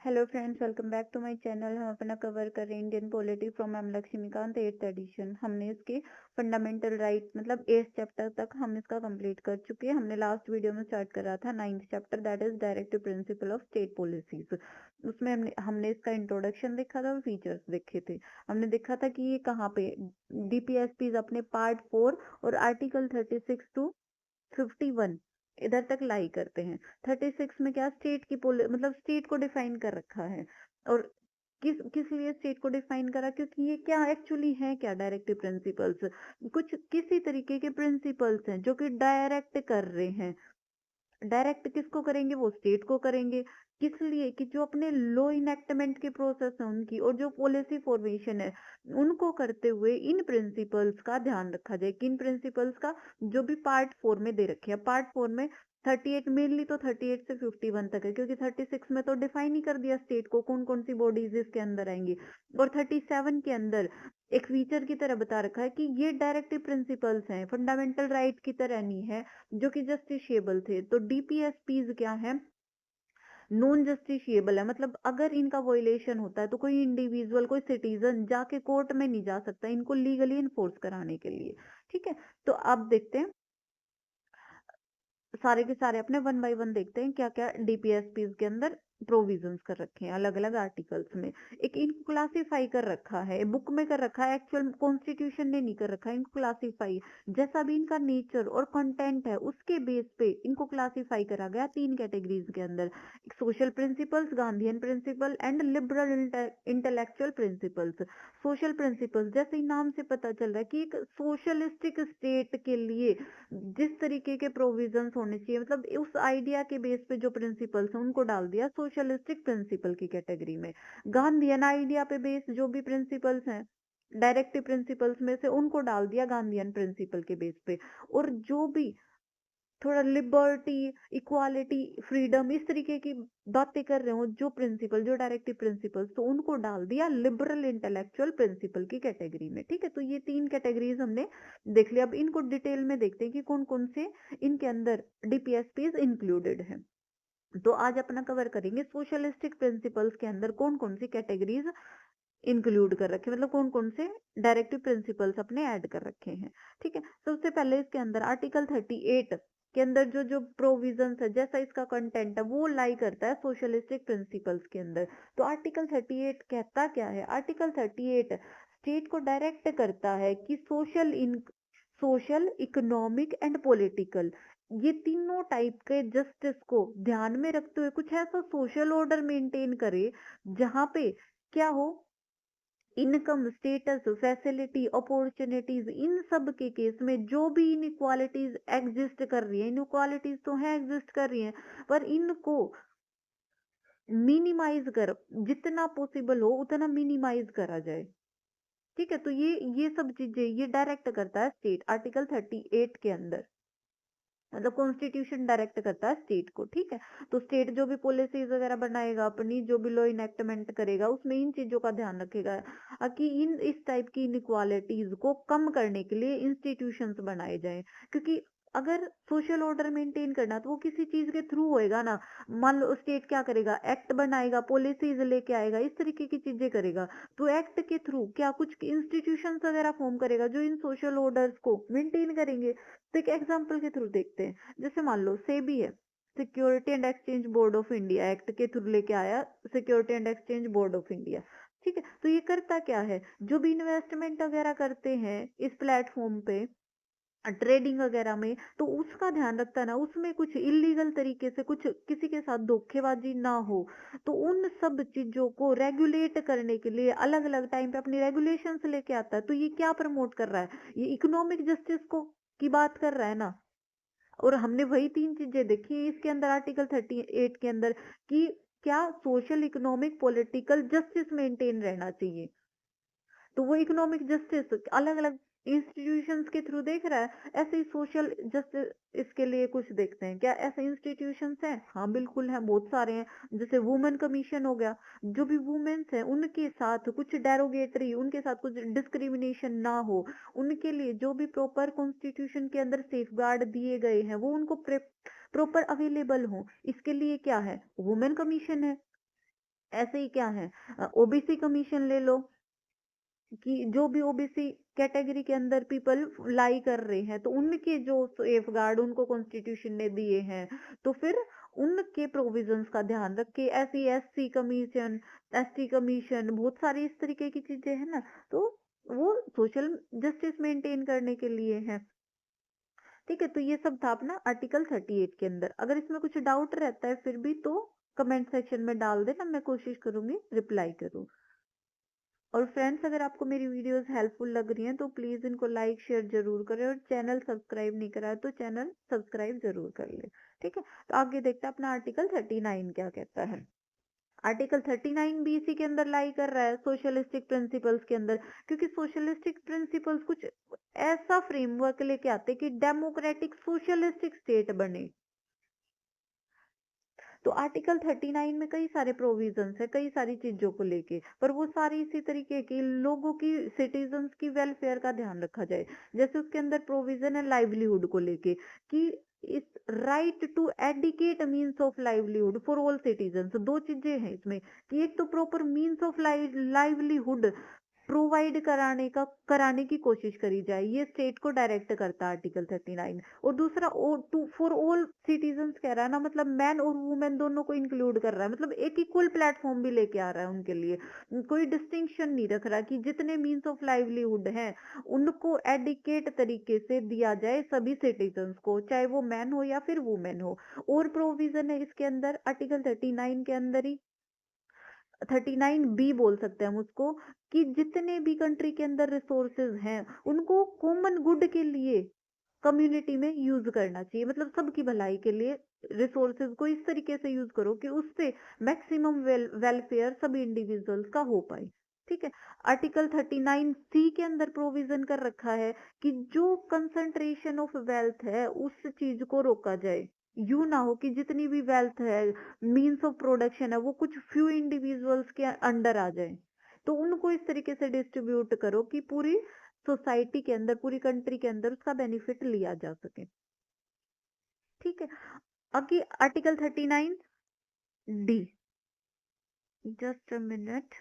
Hello friends, welcome back to my channel. हम अपना cover कर रहे हैं Indian polity from M Laxmikanth 8th edition. हमने इसके फंडामेंटल राइट मतलब 8th चैप्टर तक हम इसका कंप्लीट कर चुके हैं। हमने लास्ट वीडियो में स्टार्ट करा था 9th chapter, that is directive principle of state policies. उसमें हमने इसका इंट्रोडक्शन देखा था और फीचर्स देखे थे। हमने देखा था कि ये कहाँ पे डीपीएसपीज अपने पार्ट 4 और आर्टिकल 36 टू 51 इधर तक लाई करते हैं। 36 में क्या स्टेट की मतलब स्टेट को डिफाइन कर रखा है। और किस किस लिए स्टेट को डिफाइन करा, क्योंकि ये क्या एक्चुअली है, क्या डायरेक्टिव प्रिंसिपल्स कुछ किसी तरीके के प्रिंसिपल्स हैं जो कि डायरेक्ट कर रहे हैं। डायरेक्ट किसको करेंगे? वो स्टेट को करेंगे। किस लिए? कि जो अपने लॉ इनेक्टमेंट के प्रोसेस है उनकी और जो पॉलिसी फॉर्मेशन है उनको करते हुए इन प्रिंसिपल्स का ध्यान रखा जाए। किन प्रिंसिपल्स का? जो भी पार्ट 4 में दे रखे हैं। पार्ट 4 में 38 मेनली तो 38 से 51 तक है, क्योंकि 36 में तो डिफाइन ही कर दिया स्टेट को, कौन कौन सी बॉडीज इसके अंदर आएंगी। और 37 के अंदर एक फीचर की तरह बता रखा है कि ये डायरेक्टिव प्रिंसिपल्स हैं, फंडामेंटल राइट की तरह नहीं है जो कि जस्टिशिएबल थे। तो डीपीएसपीज क्या है? नॉन जस्टिशिएबल है। मतलब अगर इनका वॉयलेशन होता है तो कोई इंडिविजुअल, कोई सिटीजन जाके कोर्ट में नहीं जा सकता इनको लीगली इन्फोर्स कराने के लिए। ठीक है, तो अब देखते हैं सारे के सारे, अपने वन बाय वन देखते हैं क्या क्या डीपीएसपीज के अंदर प्रोविजंस कर रखे हैं अलग अलग आर्टिकल्स में। एक इनको क्लासिफाई कर रखा है, बुक में कर रखा है, एक्चुअल कॉन्स्टिट्यूशन ने नहीं कर रखा है। इनको क्लासिफाई जैसा भी इनका नेचर और कंटेंट है उसके बेस पे इनको क्लासिफाई करा गया 3 कैटेगरीज के अंदर। Social principles, Gandhian principle and liberal intellectual principles. Social principles जैसे ही नाम से पता चल रहा है कि एक सोशलिस्टिक स्टेट के लिए जिस तरीके के प्रोविजंस होने चाहिए, मतलब उस आइडिया के बेस पे जो प्रिंसिपल्स हैं उनको डाल दिया सोशलिस्टिक प्रिंसिपल की कैटेगरी में। गांधीयन आइडिया पे बेस जो भी प्रिंसिपल्स हैं डायरेक्टिव प्रिंसिपल्स में से उनको डाल दिया गांधीयन प्रिंसिपल के बेस पे। और जो भी थोड़ा लिबर्टी, इक्वालिटी, फ्रीडम इस तरीके की बातें कर रहे हो जो प्रिंसिपल, जो डायरेक्टिव प्रिंसिपल्स, तो उनको डाल दिया लिबरल इंटेलेक्चुअल प्रिंसिपल की कैटेगरी में। ठीक है, तो ये 3 कैटेगरीज हमने देख लिया। अब इनको डिटेल में देखते हैं कि कौन कौन से इनके अंदर डीपीएसपीज इंक्लूडेड है। तो आज अपना कवर करेंगे सोशलिस्टिक प्रिंसिपल्स के अंदर कौन कौन सी कैटेगरीज इंक्लूड कर रखे, मतलब कौन कौन से डायरेक्टिव प्रिंसिपल्स अपने ऐड कर रखे हैं। ठीक है, सबसे पहले इसके अंदर आर्टिकल 38 के अंदर जो जो प्रोविजंस है, जैसा इसका कंटेंट है वो लाई करता है सोशलिस्टिक प्रिंसिपल्स के अंदर। तो आर्टिकल 38 कहता क्या है? आर्टिकल 38 स्टेट को डायरेक्ट करता है कि सोशल, इकोनॉमिक एंड पॉलिटिकल, ये तीनों टाइप के जस्टिस को ध्यान में रखते हुए कुछ ऐसा सोशल ऑर्डर मेंटेन करे जहां पे क्या हो, इनकम, स्टेटस, फैसिलिटी, अपॉर्चुनिटीज, इन सब के केस में जो भी इनइक्वालिटीज एग्जिस्ट कर रही है, इनइक्वालिटीज तो है एग्जिस्ट कर रही हैं, पर इनको मिनिमाइज कर, जितना पॉसिबल हो उतना मिनिमाइज करा जाए। ठीक है, तो ये सब चीजें ये डायरेक्ट करता है स्टेट आर्टिकल 38 के अंदर। मतलब कॉन्स्टिट्यूशन डायरेक्ट करता है स्टेट को। ठीक है, तो स्टेट जो भी पॉलिसीज वगैरह बनाएगा, अपनी जो भी लॉ इनेक्टमेंट करेगा, उसमें इन चीजों का ध्यान रखेगा कि इन इस टाइप की इनइक्वालिटीज को कम करने के लिए इंस्टीट्यूशंस बनाए जाएं। क्योंकि अगर सोशल ऑर्डर मेंटेन करना तो वो किसी चीज के थ्रू होएगा ना। मान लो स्टेट क्या करेगा, एक्ट बनाएगा, पॉलिसीज लेके आएगा, इस तरीके की चीजें करेगा। तो एक्ट के थ्रू क्या कुछ इंस्टीट्यूशंस वगैरह फॉर्म करेगा जो इन सोशल ऑर्डर्स को मेंटेन करेंगे। तो एक एग्जांपल के थ्रू देखते हैं, जैसे मान लो सेबी है, security and exchange board of India, act के थ्रू लेके आया security and exchange board of India. ठीक है, तो ये करता क्या है? जो भी इन्वेस्टमेंट वगैरह करते हैं इस प्लेटफॉर्म पे ट्रेडिंग वगैरह में, तो उसका ध्यान रखता है ना, उसमें कुछ इलीगल तरीके से कुछ किसी के साथ धोखेबाजी ना हो। तो उन सब चीजों को रेगुलेट करने के लिए अलग अलग टाइम पे अपनी रेगुलेशंस लेके आता है। तो ये क्या प्रमोट कर रहा है? ये इकोनॉमिक जस्टिस को की बात कर रहा है ना। और हमने वही 3 चीजें देखी इसके अंदर आर्टिकल 38 के अंदर कि क्या social, economic, political justice maintain रहना चाहिए। तो वो इकोनॉमिक जस्टिस अलग अलग इंस्टीट्यूशंस के थ्रू देख रहा है। ऐसे ही सोशल जस्टिस इसके लिए कुछ देखते हैं, क्या ऐसे इंस्टीट्यूशंस हैं? हाँ बिल्कुल है, बहुत सारे हैं। जैसे वुमेन कमीशन हो गया, जो भी वुमेन्स हैं उनके साथ कुछ डेरोगेटरी, उनके साथ कुछ डिस्क्रिमिनेशन ना हो, उनके लिए जो भी प्रॉपर कॉन्स्टिट्यूशन के अंदर सेफगार्ड दिए गए हैं वो उनको प्रॉपर अवेलेबल हो, इसके लिए क्या है? वुमेन कमीशन है। ऐसे ही क्या है, ओबीसी कमीशन ले लो, कि जो भी ओबीसी कैटेगरी के अंदर पीपल लाई कर रहे हैं तो उनके जो सेफ गार्ड उनको कॉन्स्टिट्यूशन ने दिए हैं, तो फिर उनके प्रोविजंस का ध्यान रख के SC SC commission, ST commission, बहुत सारी इस तरीके की चीजें हैं ना, तो वो सोशल जस्टिस मेंटेन करने के लिए है। ठीक है, तो ये सब था अपना आर्टिकल 38 के अंदर। अगर इसमें कुछ डाउट रहता है फिर भी तो कमेंट सेक्शन में डाल देना, मैं कोशिश करूंगी रिप्लाई करूँ। और फ्रेंड्स, अगर आपको मेरी वीडियोस हेल्पफुल लग रही हैं तो प्लीज इनको लाइक शेयर जरूर करें, और चैनल सब्सक्राइब नहीं करा है तो चैनल सब्सक्राइब जरूर कर ले। ठीक है, तो आगे देखते हैं अपना आर्टिकल 39 क्या कहता है। आर्टिकल 39 भी इसी के अंदर लाई कर रहा है, सोशलिस्टिक प्रिंसिपल्स के अंदर, क्योंकि सोशलिस्टिक प्रिंसिपल्स कुछ ऐसा फ्रेमवर्क लेके आते कि डेमोक्रेटिक सोशलिस्टिक स्टेट बने। तो आर्टिकल 39 में कई सारे प्रोविजंस है कई सारी चीजों को लेके, पर वो सारी इसी तरीके की लोगों की, सिटीजन्स की वेलफेयर का ध्यान रखा जाए। जैसे उसके अंदर प्रोविजन है लाइवलीहुड को लेके, कि इस right to adequate means of livelihood for all citizens. दो चीजें हैं इसमें, कि एक तो proper means of livelihood provide कराने की कोशिश करी जाए, ये स्टेट को डायरेक्ट करता है आर्टिकल 39। और दूसरा फॉर ऑल सिटीजन्स कह रहा है ना, मतलब मैन और वुमेन दोनों को इंक्लूड कर रहा है, मतलब एक इक्वल प्लेटफॉर्म भी लेके आ रहा है उनके लिए। कोई डिस्टिंक्शन नहीं रख रहा कि जितने मीन्स ऑफ लाइवलीहुड हैं उनको एडिकेट तरीके से दिया जाए सभी सिटीजन्स को, चाहे वो मैन हो या फिर वुमेन हो। और प्रोविजन है इसके अंदर आर्टिकल 39 के अंदर ही, 39 बी बोल सकते हैं हम उसको, कि जितने भी कंट्री के अंदर रिसोर्सेज हैं उनको कॉमन गुड के लिए कम्युनिटी में यूज करना चाहिए, मतलब सबकी भलाई के लिए रिसोर्सेज को इस तरीके से यूज करो कि उससे मैक्सिमम वेलफेयर सभी इंडिविजुअल्स का हो पाए। ठीक है, आर्टिकल 39 सी के अंदर प्रोविजन कर रखा है कि जो कंसंट्रेशन ऑफ वेल्थ है उस चीज को रोका जाए। यूं ना हो कि जितनी भी वेल्थ है, मीन्स ऑफ प्रोडक्शन है, वो कुछ फ्यू इंडिविजुअल्स के अंडर आ जाए, तो उनको इस तरीके से डिस्ट्रीब्यूट करो कि पूरी सोसाइटी के अंदर, पूरी कंट्री के अंदर उसका बेनिफिट लिया जा सके। ठीक है, आगे article 39 D, just a minute.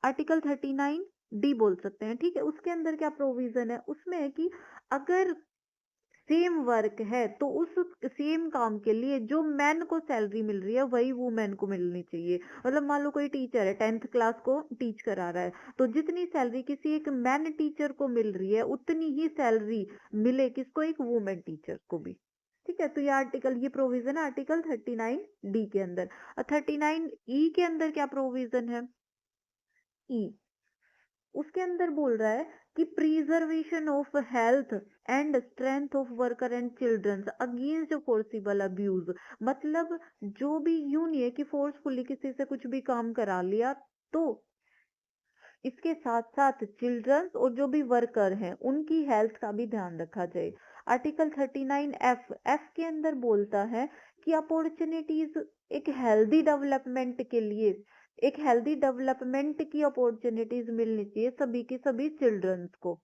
Article 39 D बोल सकते हैं। ठीक है, उसके अंदर क्या प्रोविजन है, उसमें है कि अगर सेम वर्क है तो उस सेम काम के लिए जो मैन को सैलरी मिल रही है वही वुमेन को मिलनी चाहिए। मतलब मान लो कोई टीचर है 10th क्लास को टीच करा रहा है, तो जितनी सैलरी किसी एक मैन टीचर को मिल रही है उतनी ही सैलरी मिले किसको, एक वुमेन टीचर को भी। ठीक है, तो ये आर्टिकल, ये प्रोविजन है आर्टिकल 39 डी के अंदर। 39 ई के अंदर क्या प्रोविजन है, ई उसके अंदर बोल रहा है कि preservation of health and strength of worker and childrens against forcible abuse. मतलब जो भी, यूं नहीं है कि फोर्सफुली किसी से कुछ भी काम करा लिया, तो इसके साथ साथ चिल्ड्रंस और जो भी वर्कर हैं उनकी हेल्थ का भी ध्यान रखा जाए। आर्टिकल 39 एफ, एफ के अंदर बोलता है कि अपॉर्चुनिटीज, एक हेल्दी डेवलपमेंट के लिए, एक हेल्दी डेवलपमेंट की अपॉर्चुनिटीज मिलनी चाहिए सभी की सभी चिल्ड्रंस को,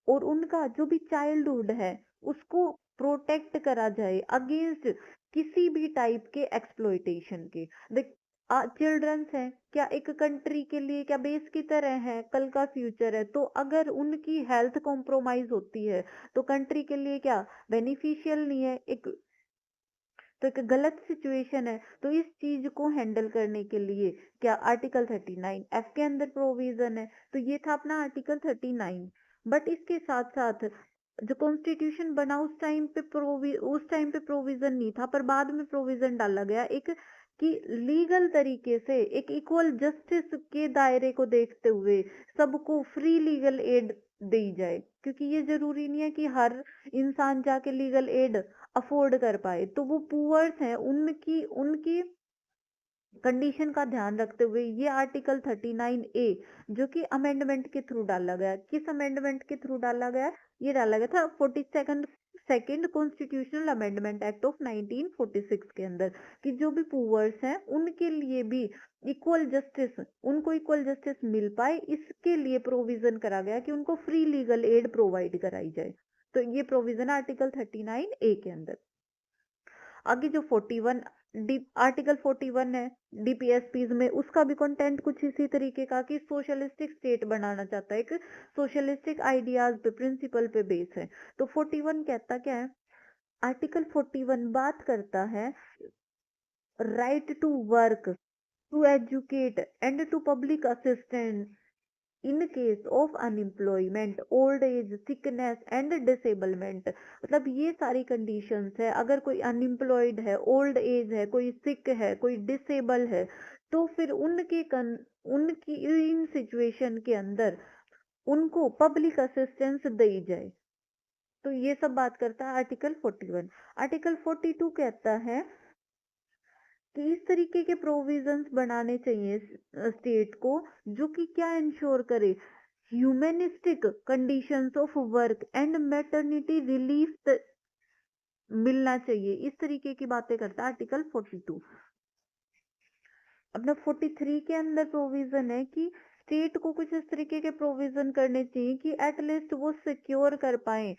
और उनका जो भी चाइल्डहुड है उसको प्रोटेक्ट करा जाए अगेंस्ट किसी भी टाइप के एक्सप्लॉइटेशन के। देख, चिल्ड्रंस हैं क्या एक कंट्री के लिए क्या बेस की तरह है, कल का फ्यूचर है, तो अगर उनकी हेल्थ कॉम्प्रोमाइज होती है तो कंट्री के लिए क्या बेनिफिशियल नहीं है, एक तो एक गलत सिचुएशन है। तो इस चीज को हैंडल करने के लिए क्या आर्टिकल 39 एफ के अंदर प्रोविजन है। तो ये था अपना आर्टिकल 39। बट इसके साथ साथ जो कॉन्स्टिट्यूशन बना उस टाइम पे प्रोविजन नहीं था, पर बाद में प्रोविजन डाला गया एक, कि लीगल तरीके से एक इक्वल जस्टिस के दायरे को देखते हुए सबको फ्री लीगल एड दी जाए, क्योंकि ये जरूरी नहीं है कि हर इंसान जाके लीगल एड अफोर्ड कर पाए, तो वो पुअर्स हैं उनकी उनकी कंडीशन का ध्यान रखते हुए ये आर्टिकल 39 ए, जो कि अमेंडमेंट के थ्रू डाला गया, किस अमेंडमेंट के थ्रू डाला गया, ये डाला गया था 42nd second constitutional amendment act of 1946 के अंदर, कि जो भी पुअर्स हैं उनके लिए भी इक्वल जस्टिस, उनको इक्वल जस्टिस मिल पाए, इसके लिए प्रोविजन करा गया कि उनको फ्री लीगल एड प्रोवाइड कराई जाए। तो ये प्रोविजन आर्टिकल 39 ए के अंदर। आगे जो 41 डी आर्टिकल 41 है डीपीएसपीज में, उसका भी कंटेंट कुछ इसी तरीके का कि सोशलिस्टिक स्टेट बनाना चाहता है, एक सोशलिस्टिक आइडियाज पे प्रिंसिपल पे बेस है। तो 41 कहता क्या है, आर्टिकल 41 बात करता है right to work, to educate and to public assistance in case of unemployment, old age, sickness and disablement. मतलब ये सारी कंडीशंस है, अगर कोई अनएम्प्लॉयड है, ओल्ड एज है, कोई सिक है, कोई डिसेबल है, तो फिर उनकी इन सिचुएशन के अंदर उनको पब्लिक असिस्टेंस दी जाए। तो ये सब बात करता है आर्टिकल 41। आर्टिकल 42 कहता है कि इस तरीके के प्रोविजंस बनाने चाहिए स्टेट को जो कि क्या इंश्योर करे, humanistic conditions of work and maternity relief मिलना चाहिए। इस तरीके की बातें करता है आर्टिकल 42। अपना 43 के अंदर प्रोविजन है कि स्टेट को कुछ इस तरीके के प्रोविजन करने चाहिए कि एटलीस्ट वो सिक्योर कर पाए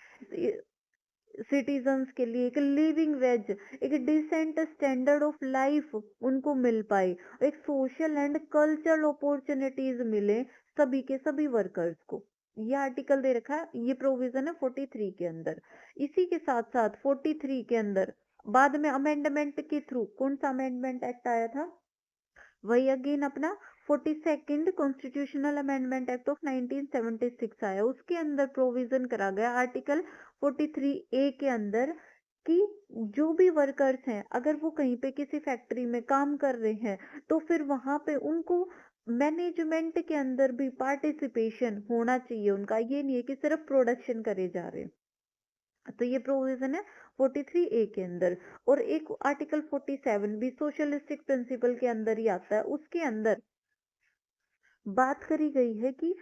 सिटीजन्स के लिए एक लिविंग वेज, एक डिसेंट स्टैंडर्ड ऑफ लाइफ उनको मिल पाए, एक सोशल एंड कल्चरल अपॉर्चुनिटीज मिले सभी के सभी वर्कर्स को। ये आर्टिकल दे रखा है, ये प्रोविजन है 43 के अंदर। इसी के साथ साथ 43 के अंदर बाद में अमेंडमेंट के थ्रू कौन सा अमेंडमेंट एक्ट आया था, वही अगेन अपना 42nd constitutional amendment act of 1976 आया। उसके अंदर प्रोविजन करा गया आर्टिकल 43A के अंदर कि जो भी वर्कर्स हैं अगर वो कहीं पे किसी फैक्ट्री में काम कर रहे हैं तो फिर वहां पे उनको मैनेजमेंट के अंदर भी पार्टिसिपेशन होना चाहिए उनका, ये नहीं है कि सिर्फ प्रोडक्शन करे जा रहे हैं। तो ये प्रोविजन है 43A के अंदर। और एक आर्टिकल 47 भी सोशलिस्टिक प्रिंसिपल के अंदर ही आता है। उसके अंदर बात करी गई है कि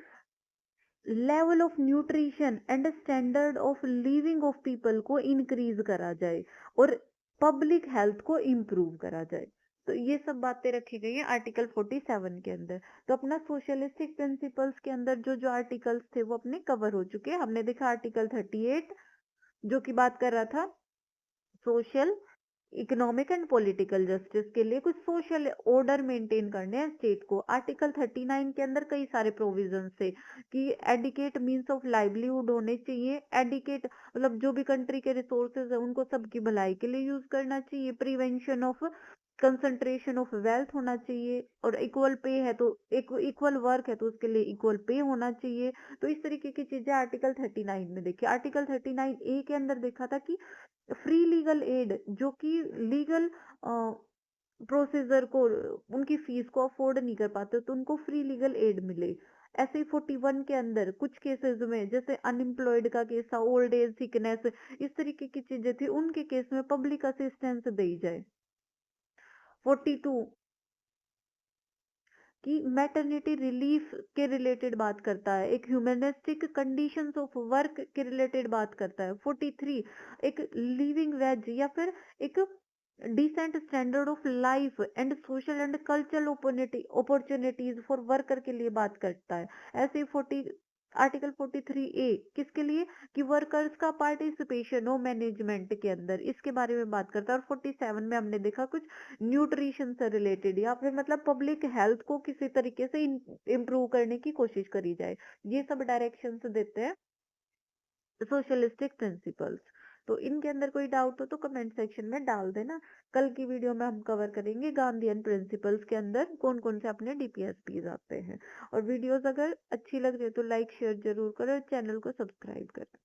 level of nutrition and standard of living of people को इंक्रीज करा जाए और पब्लिक हेल्थ को इम्प्रूव करा जाए। तो ये सब बातें रखी गई है आर्टिकल 47 के अंदर। तो अपना सोशलिस्टिक प्रिंसिपल्स के अंदर जो जो आर्टिकल्स थे वो अपने कवर हो चुके हैं। हमने देखा आर्टिकल 38 जो की बात कर रहा था social, economic and political justice के लिए कुछ सोशल ऑर्डर मेंटेन करने हैं स्टेट को। आर्टिकल 39 के अंदर कई सारे प्रोविजन थे कि एडिकेट मींस ऑफ लाइवलीहुड होने चाहिए, एडिकेट मतलब जो भी कंट्री के रिसोर्सेज है उनको सबकी भलाई के लिए यूज करना चाहिए, prevention of concentration of wealth होना चाहिए, और इक्वल पे है तो इक्वल वर्क है तो उसके लिए इक्वल पे होना चाहिए। तो इस तरीके की चीजें आर्टिकल 39 में देखी। आर्टिकल 39A के अंदर देखा था कि फ्री लीगल एड, जो कि लीगल प्रोसीजर को उनकी फीस को अफोर्ड नहीं कर पाते तो उनको फ्री लीगल एड मिले। ऐसे ही 41 के अंदर कुछ केसेस में जैसे अनएम्प्लॉयड का केस था, ओल्ड एज, सिकनेस, इस तरीके की चीजें थी, उनके केस में पब्लिक असिस्टेंस दी जाए। 42 कि मैटरनिटी रिलीफ के रिलेटेड बात करता है, एक ह्यूमनिस्टिक कंडीशंस ऑफ वर्क के रिलेटेड बात करता है। 43 एक लिविंग वेज या फिर एक decent standard of life and social and cultural opportunities for worker के लिए बात करता है। ऐसे 40 आर्टिकल 43A किसके लिए कि वर्कर्स का पार्टिसिपेशन हो मैनेजमेंट के अंदर, इसके बारे में बात करता है। और 47 में हमने देखा कुछ न्यूट्रिशन से रिलेटेड या फिर मतलब पब्लिक हेल्थ को किसी तरीके से इम्प्रूव करने की कोशिश करी जाए। ये सब डायरेक्शंस देते हैं सोशलिस्टिक प्रिंसिपल्स। तो इनके अंदर कोई डाउट हो तो कमेंट सेक्शन में डाल देना। कल की वीडियो में हम कवर करेंगे गांधीयन प्रिंसिपल्स के अंदर कौन कौन से अपने डीपीएसपीज आते हैं। और वीडियोस अगर अच्छी लग रही है तो लाइक शेयर जरूर करें और चैनल को सब्सक्राइब करें।